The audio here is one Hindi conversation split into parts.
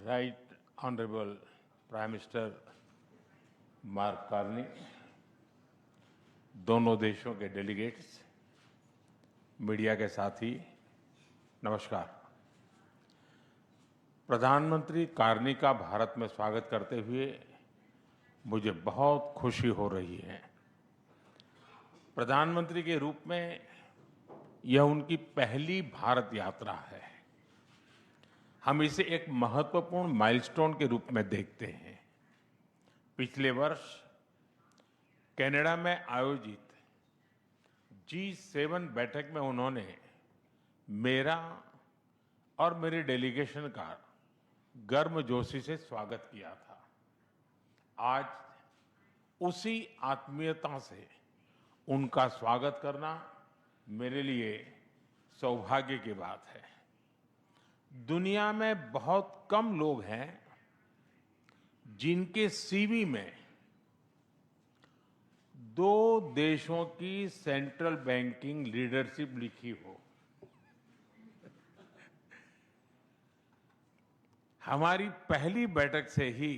Right Honorable Prime Minister mark Carney, दोनों देशों के डेलीगेट्स, मीडिया के साथी, नमस्कार। प्रधानमंत्री कार्नी का भारत में स्वागत करते हुए मुझे बहुत खुशी हो रही है। प्रधानमंत्री के रूप में यह उनकी पहली भारत यात्रा है। हम इसे एक महत्वपूर्ण माइलस्टोन के रूप में देखते हैं। पिछले वर्ष कनाडा में आयोजित G7 बैठक में उन्होंने मेरा और मेरे डेलीगेशन का गर्मजोशी से स्वागत किया था। आज उसी आत्मीयता से उनका स्वागत करना मेरे लिए सौभाग्य की बात है। दुनिया में बहुत कम लोग हैं जिनके सीवी में दो देशों की सेंट्रल बैंकिंग लीडरशिप लिखी हो। हमारी पहली बैठक से ही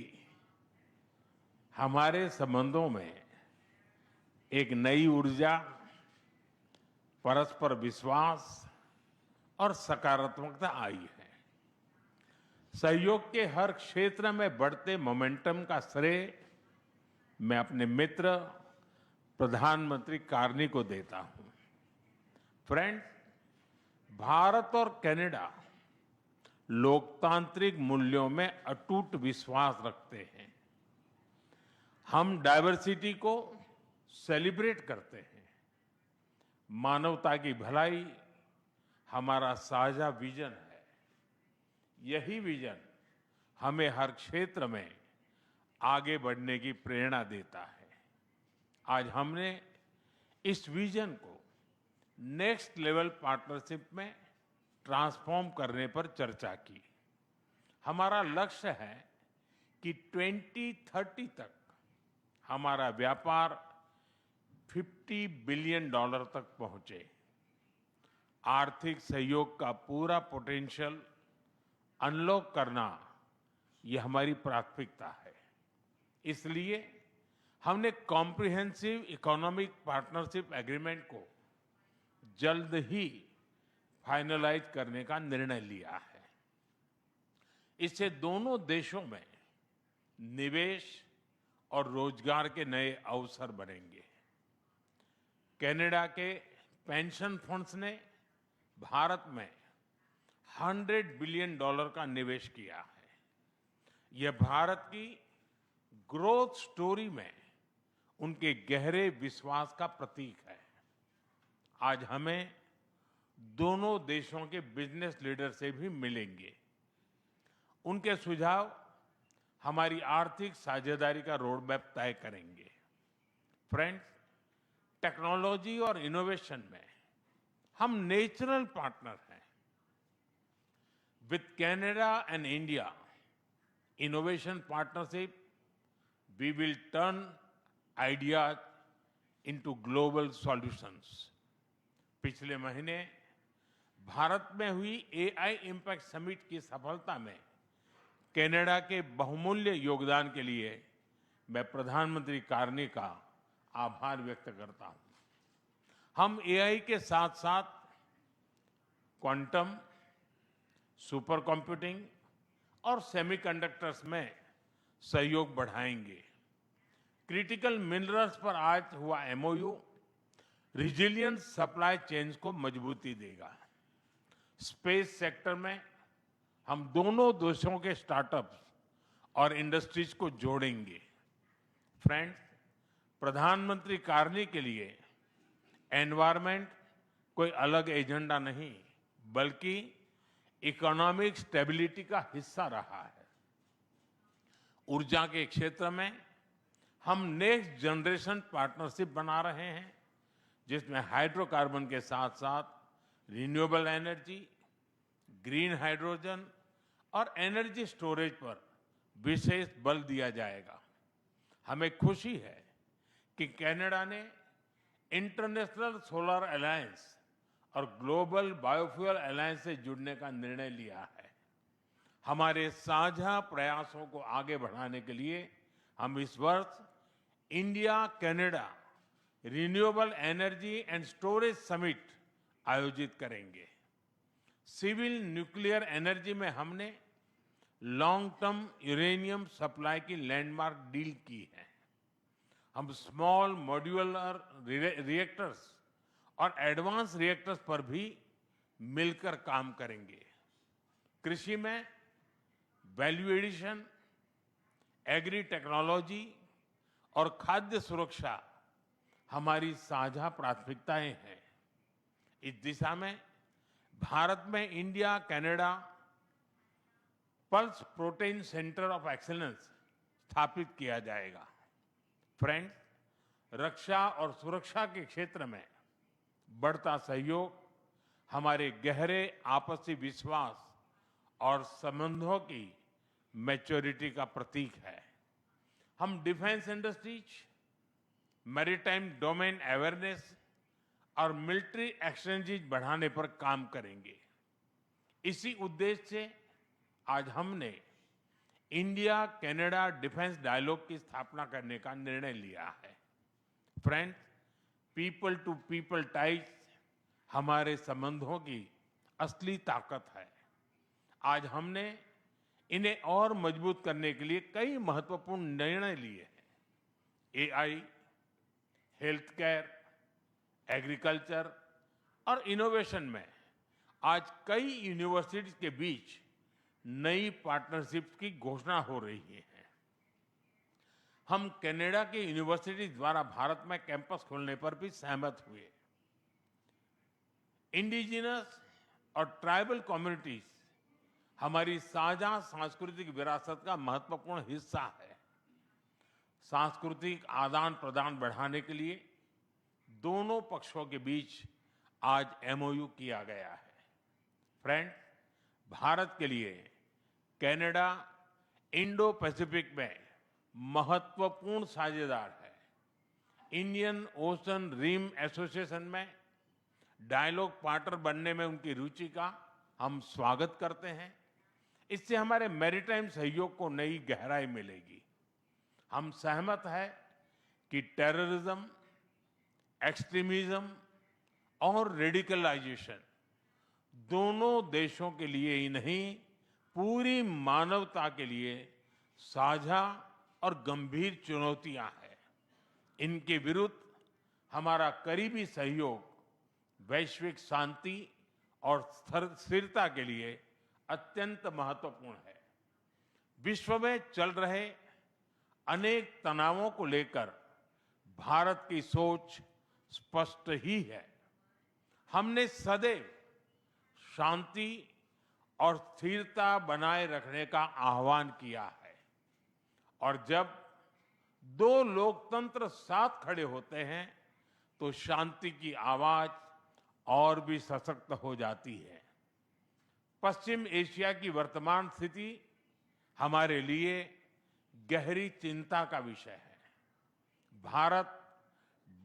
हमारे संबंधों में एक नई ऊर्जा, परस्पर विश्वास और सकारात्मकता आई है। सहयोग के हर क्षेत्र में बढ़ते मोमेंटम का श्रेय मैं अपने मित्र प्रधानमंत्री कार्नी को देता हूं। फ्रेंड्स, भारत और कनाडा लोकतांत्रिक मूल्यों में अटूट विश्वास रखते हैं। हम डाइवर्सिटी को सेलिब्रेट करते हैं। मानवता की भलाई हमारा साझा विजन है। यही विजन हमें हर क्षेत्र में आगे बढ़ने की प्रेरणा देता है। आज हमने इस विजन को नेक्स्ट लेवल पार्टनरशिप में ट्रांसफॉर्म करने पर चर्चा की। हमारा लक्ष्य है कि 2030 तक हमारा व्यापार $50 बिलियन तक पहुंचे। आर्थिक सहयोग का पूरा पोटेंशियल अनलॉक करना यह हमारी प्राथमिकता है। इसलिए हमने कॉम्प्रिहेंसिव इकोनॉमिक पार्टनरशिप एग्रीमेंट को जल्द ही फाइनलाइज करने का निर्णय लिया है। इससे दोनों देशों में निवेश और रोजगार के नए अवसर बनेंगे। कनाडा के पेंशन फंड्स ने भारत में $100 बिलियन का निवेश किया है। यह भारत की ग्रोथ स्टोरी में उनके गहरे विश्वास का प्रतीक है। आज हमें दोनों देशों के बिजनेस लीडर से भी मिलेंगे। उनके सुझाव हमारी आर्थिक साझेदारी का रोड मैप तय करेंगे। फ्रेंड्स, टेक्नोलॉजी और इनोवेशन में हम नेचुरल पार्टनर हैं। With Canada and India innovation partnership, we will turn ideas into global solutions. पिछले महीने भारत में हुई AI इम्पैक्ट समिट की सफलता में कनाडा के बहुमूल्य योगदान के लिए मैं प्रधानमंत्री कार्नी का आभार व्यक्त करता हूं। हम AI के साथ साथ क्वांटम, सुपर कंप्यूटिंग और सेमीकंडक्टर्स में सहयोग बढ़ाएंगे। क्रिटिकल मिनरल्स पर आज हुआ MOU रिजिलियंट सप्लाई चेन्स को मजबूती देगा। स्पेस सेक्टर में हम दोनों देशों के स्टार्टअप्स और इंडस्ट्रीज को जोड़ेंगे। फ्रेंड्स, प्रधानमंत्री कार्नी के लिए एनवायरनमेंट कोई अलग एजेंडा नहीं, बल्कि इकोनॉमिक स्टेबिलिटी का हिस्सा रहा है। ऊर्जा के क्षेत्र में हम नेक्स्ट जनरेशन पार्टनरशिप बना रहे हैं, जिसमें हाइड्रोकार्बन के साथ साथ रिन्यूएबल एनर्जी, ग्रीन हाइड्रोजन और एनर्जी स्टोरेज पर विशेष बल दिया जाएगा। हमें खुशी है कि कनाडा ने इंटरनेशनल सोलर अलायंस और ग्लोबल बायोफ्यूल अलायंस से जुड़ने का निर्णय लिया है। हमारे साझा प्रयासों को आगे बढ़ाने के लिए हम इस वर्ष India Canada renewable energy and storage summit आयोजित करेंगे। सिविल न्यूक्लियर एनर्जी में हमने लॉन्ग टर्म यूरेनियम सप्लाई की लैंडमार्क डील की है। हम स्मॉल मॉड्यूलर रिएक्टर्स और एडवांस रिएक्टर्स पर भी मिलकर काम करेंगे। कृषि में वैल्यू एडिशन, एग्री टेक्नोलॉजी और खाद्य सुरक्षा हमारी साझा प्राथमिकताएं हैं। इस दिशा में भारत में India Canada pulse protein centre of excellence स्थापित किया जाएगा। फ्रेंड्स, रक्षा और सुरक्षा के क्षेत्र में बढ़ता सहयोग हमारे गहरे आपसी विश्वास और संबंधों की मैच्योरिटी का प्रतीक है। हम defence industries, maritime domain awareness और मिलिट्री एक्सचेंजेज बढ़ाने पर काम करेंगे। इसी उद्देश्य से आज हमने इंडिया कनाडा डिफेंस डायलॉग की स्थापना करने का निर्णय लिया है। Friends, people to people ties हमारे संबंधों की असली ताकत है। आज हमने इन्हें और मजबूत करने के लिए कई महत्वपूर्ण निर्णय लिए हैं। एआई, हेल्थ केयर, एग्रीकल्चर और इनोवेशन में आज कई यूनिवर्सिटीज के बीच नई पार्टनरशिप की घोषणा हो रही है। हम कनाडा की यूनिवर्सिटी द्वारा भारत में कैंपस खोलने पर भी सहमत हुए। इंडिजिनस और ट्राइबल कम्युनिटीज हमारी साझा सांस्कृतिक विरासत का महत्वपूर्ण हिस्सा है। सांस्कृतिक आदान प्रदान बढ़ाने के लिए दोनों पक्षों के बीच आज एमओयू किया गया है। फ्रेंड्स, भारत के लिए कनाडा इंडो पैसिफिक में महत्वपूर्ण साझेदार है। इंडियन ओशन रिम एसोसिएशन में डायलॉग पार्टनर बनने में उनकी रुचि का हम स्वागत करते हैं। इससे हमारे मैरीटाइम सहयोग को नई गहराई मिलेगी। हम सहमत हैं कि टेररिज्म, एक्सट्रीमिज्म और रेडिकलाइजेशन दोनों देशों के लिए ही नहीं, पूरी मानवता के लिए साझा और गंभीर चुनौतियां हैं। इनके विरुद्ध हमारा करीबी सहयोग वैश्विक शांति और स्थिरता के लिए अत्यंत महत्वपूर्ण है। विश्व में चल रहे अनेक तनावों को लेकर भारत की सोच स्पष्ट ही है। हमने सदैव शांति और स्थिरता बनाए रखने का आह्वान किया है और जब दो लोकतंत्र साथ खड़े होते हैं तो शांति की आवाज और भी सशक्त हो जाती है। पश्चिम एशिया की वर्तमान स्थिति हमारे लिए गहरी चिंता का विषय है। भारत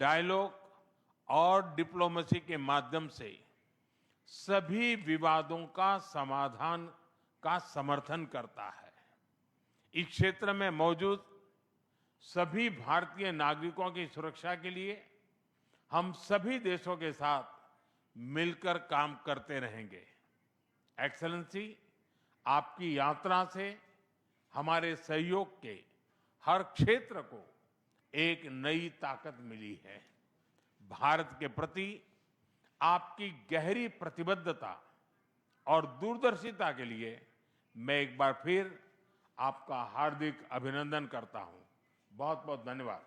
डायलॉग और डिप्लोमेसी के माध्यम से सभी विवादों का समाधान का समर्थन करता है। इस क्षेत्र में मौजूद सभी भारतीय नागरिकों की सुरक्षा के लिए हम सभी देशों के साथ मिलकर काम करते रहेंगे। एक्सेलेंसी, आपकी यात्रा से हमारे सहयोग के हर क्षेत्र को एक नई ताकत मिली है। भारत के प्रति आपकी गहरी प्रतिबद्धता और दूरदर्शिता के लिए मैं एक बार फिर आपका हार्दिक अभिनंदन करता हूं। बहुत बहुत धन्यवाद।